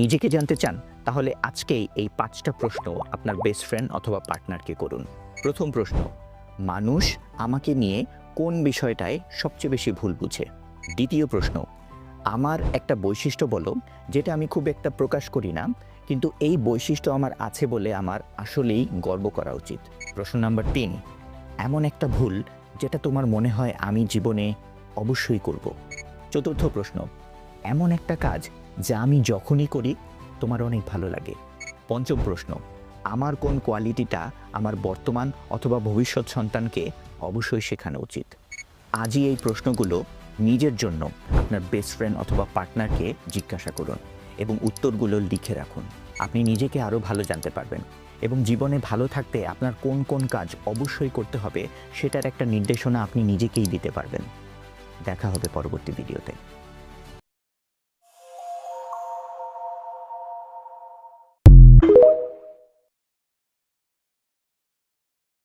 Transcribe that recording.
নিজেকে জানতে চান? তাহলে আজকেই এই ৫টা প্রশ্ন আপনার বেস্ট ফ্রেন্ড অথবা পার্টনারকে করুন। প্রথম প্রশ্ন, মানুষ আমাকে নিয়ে কোন বিষয়টায় সবচেয়ে বেশি ভুল বুঝে? দ্বিতীয় প্রশ্ন, আমার একটা বৈশিষ্ট্য বলো যেটা আমি খুব একটা প্রকাশ করি না, কিন্তু এই বৈশিষ্ট্য আমার আছে বলে আমার আসলেই গর্ব করা উচিত। প্রশ্ন নাম্বার ৩, এমন একটা ভুল যেটা তোমার মনে হয় আমি জীবনে অবশ্যই করব। চতুর্থ প্রশ্ন, এমন একটা কাজ যা আমি যখনই করি তোমার অনেক ভালো লাগে। পঞ্চম প্রশ্ন, আমার কোন কোয়ালিটিটা আমার বর্তমান অথবা ভবিষ্যৎ সন্তানকে অবশ্যই শেখানো উচিত। আজই এই প্রশ্নগুলো নিজের জন্য আপনার বেস্ট ফ্রেন্ড অথবা পার্টনারকে জিজ্ঞাসা করুন এবং উত্তরগুলো লিখে রাখুন। আপনি নিজেকে আরও ভালো জানতে পারবেন এবং জীবনে ভালো থাকতে আপনার কোন কোন কাজ অবশ্যই করতে হবে সেটার একটা নির্দেশনা আপনি নিজেকেই দিতে পারবেন। দেখা হবে পরবর্তী ভিডিওতে।